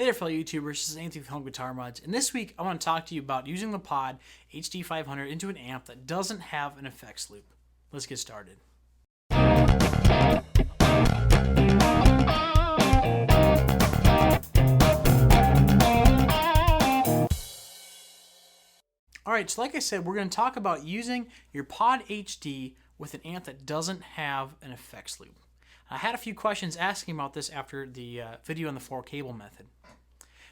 Hey there fellow YouTubers, this is Anthony with Home Guitar Mods, and this week I want to talk to you about using the Pod HD500 into an amp that doesn't have an effects loop. Let's get started. Alright, so like I said, we're going to talk about using your Pod HD with an amp that doesn't have an effects loop. I had a few questions asking about this after the video on the 4-cable method.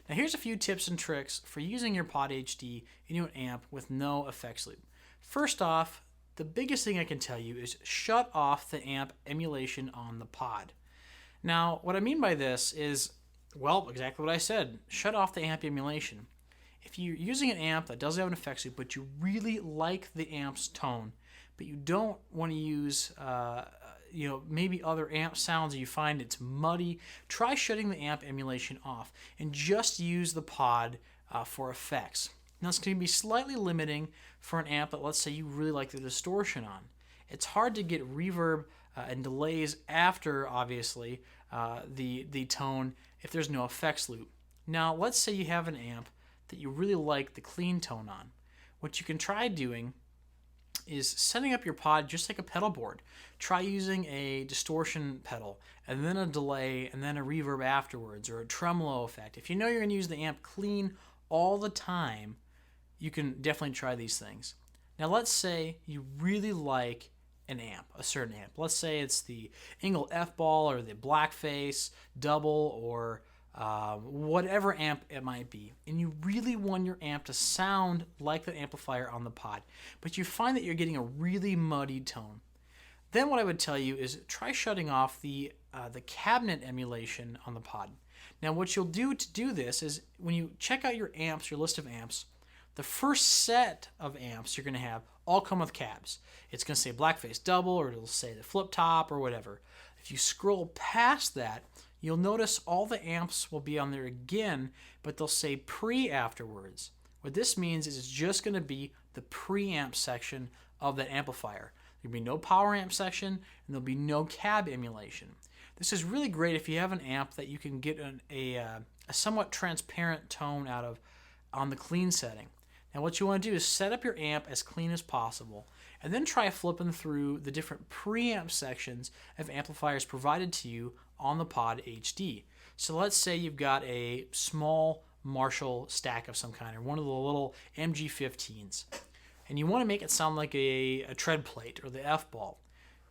Now here's a few tips and tricks for using your Pod HD into an amp with no effects loop. First off, the biggest thing I can tell you is shut off the amp emulation on the Pod. Now what I mean by this is, well, exactly what I said, shut off the amp emulation. If you're using an amp that doesn't have an effects loop, but you really like the amp's tone, but you don't want to use maybe other amp sounds, and you find it's muddy, try shutting the amp emulation off and just use the Pod for effects. Now it's going to be slightly limiting for an amp that, let's say, you really like the distortion on. It's hard to get reverb and delays after, obviously, the tone if there's no effects loop. Now let's say you have an amp that you really like the clean tone on. What you can try doing is setting up your Pod just like a pedal board. Try using a distortion pedal and then a delay and then a reverb afterwards, or a tremolo effect. If you know you're going to use the amp clean all the time, you can definitely try these things. Now let's say you really like an amp, a certain amp. Let's say it's the Engel F-Ball or the Blackface Double or whatever amp it might be, and you really want your amp to sound like the amplifier on the Pod, but you find that you're getting a really muddy tone. Then what I would tell you is try shutting off the cabinet emulation on the Pod. Now what you'll do to do this is when you check out your amps, your list of amps, the first set of amps you're going to have all come with cabs. It's going to say Blackface Double, or it'll say the Flip Top, or whatever. If you scroll past that, you'll notice all the amps will be on there again, but they'll say pre afterwards. What this means is it's just going to be the preamp section of that amplifier. There'll be no power amp section, and there'll be no cab emulation. This is really great if you have an amp that you can get a somewhat transparent tone out of on the clean setting. Now what you want to do is set up your amp as clean as possible, and then try flipping through the different preamp sections of amplifiers provided to you on the Pod HD. So let's say you've got a small Marshall stack of some kind, or one of the little MG15s, and you want to make it sound like a tread plate or the F-Ball.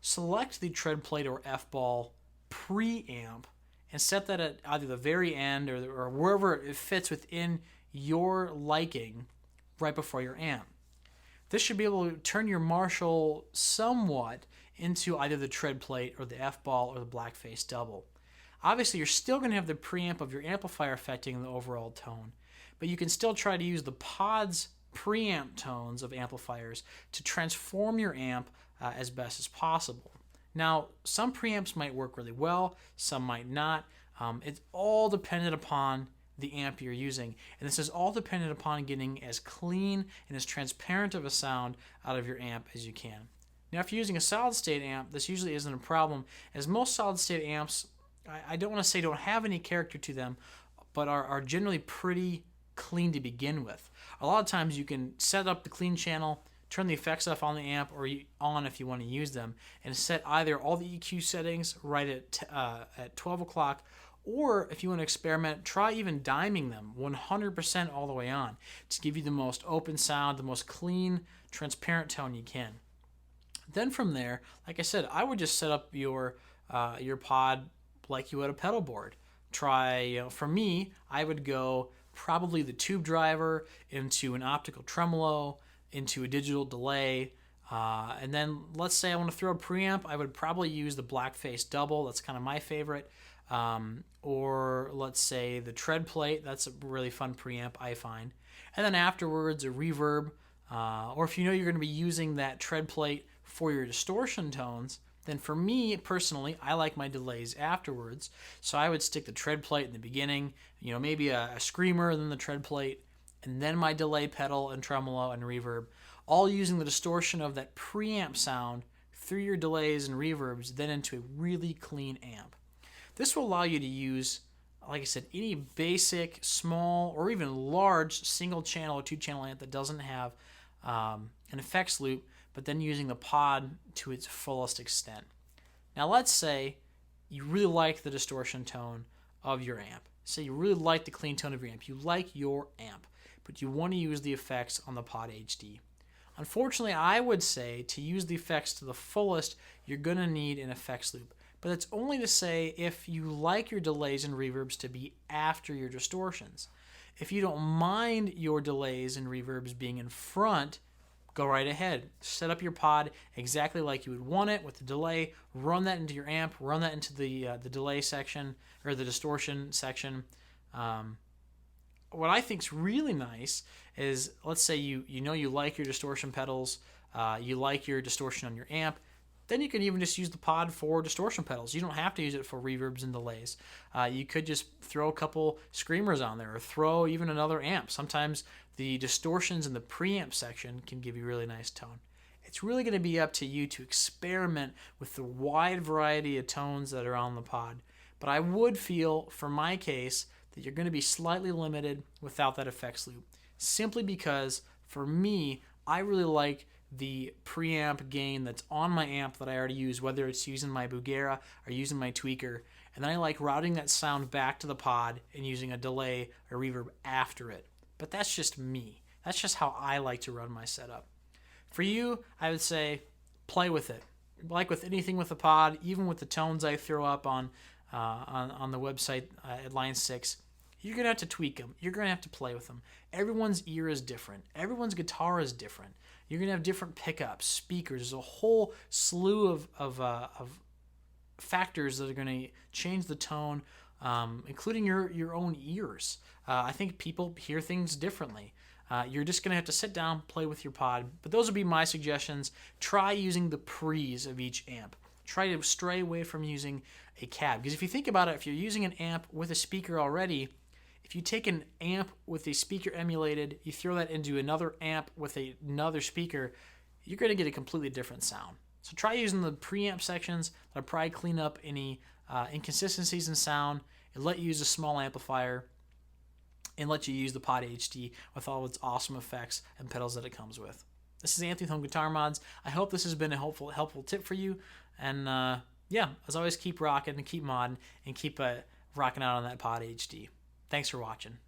Select the tread plate or F-Ball preamp and set that at either the very end or wherever it fits within your liking right before your amp. This should be able to turn your Marshall somewhat into either the tread plate or the F-Ball or the Blackface Double. Obviously, you're still going to have the preamp of your amplifier affecting the overall tone, but you can still try to use the Pod's preamp tones of amplifiers to transform your amp as best as possible. Now, some preamps might work really well, some might not. It's all dependent upon the amp you're using, and this is all dependent upon getting as clean and as transparent of a sound out of your amp as you can. Now if you're using a solid state amp, this usually isn't a problem, as most solid state amps, I don't want to say don't have any character to them, but are generally pretty clean to begin with. A lot of times you can set up the clean channel, turn the effects off on the amp, or on if you want to use them, and set either all the EQ settings right at 12 o'clock, or if you want to experiment, try even diming them 100% all the way on to give you the most open sound, the most clean, transparent tone you can. Then from there, like I said, I would just set up your Pod like you would a pedal board. Try, for me, I would go probably the tube driver into an optical tremolo, into a digital delay, and then let's say I want to throw a preamp, I would probably use the Blackface Double. That's kind of my favorite. Or let's say the tread plate. That's a really fun preamp, I find. And then afterwards a reverb, or if you know you're going to be using that tread plate for your distortion tones, then for me personally, I like my delays afterwards. So I would stick the tread plate in the beginning, maybe a screamer, then the tread plate, and then my delay pedal and tremolo and reverb, all using the distortion of that preamp sound through your delays and reverbs, then into a really clean amp. This will allow you to use like I said, any basic, small, or even large single channel or 2-channel amp that doesn't have an effects loop, but then using the pod to its fullest extent. Now let's say you really like the distortion tone of your amp. Say you really like the clean tone of your amp. You like your amp, but you want to use the effects on the Pod HD. Unfortunately, I would say to use the effects to the fullest, you're going to need an effects loop. But it's only to say if you like your delays and reverbs to be after your distortions. If you don't mind your delays and reverbs being in front, go right ahead. Set up your pod exactly like you would want it with the delay. Run that into your amp. Run that into the delay section or the distortion section. What I think is really nice is, let's say you know you like your distortion pedals, you like your distortion on your amp. Then you can even just use the pod for distortion pedals. You don't have to use it for reverbs and delays. You could just throw a couple screamers on there or throw even another amp. Sometimes the distortions in the preamp section can give you really nice tone. It's really going to be up to you to experiment with the wide variety of tones that are on the pod. But I would feel, for my case, that you're going to be slightly limited without that effects loop. Simply because, for me, I really like the preamp gain that's on my amp that I already use, whether it's using my Bugera or using my tweaker, and then I like routing that sound back to the pod and using a delay or reverb after it. But that's just me. That's just how I like to run my setup. For you, I would say play with it. Like with anything with the pod, even with the tones I throw up on the website at Line 6, you're going to have to tweak them. You're going to have to play with them. Everyone's ear is different. Everyone's guitar is different. You're going to have different pickups, speakers. There's a whole slew of factors that are going to change the tone, including your own ears. I think people hear things differently. You're just going to have to sit down, play with your pod. But those would be my suggestions. Try using the pre's of each amp. Try to stray away from using a cab. Because if you think about it, if you're using an amp with a speaker already, if you take an amp with a speaker emulated, you throw that into another amp with another speaker, you're going to get a completely different sound. So try using the preamp sections. That'll probably clean up any inconsistencies in sound and let you use a small amplifier and let you use the Pod HD with all its awesome effects and pedals that it comes with. This is Anthony with Home Guitar Mods. I hope this has been a helpful tip for you. And yeah, as always, keep rocking and keep modding and keep rocking out on that Pod HD. Thanks for watching.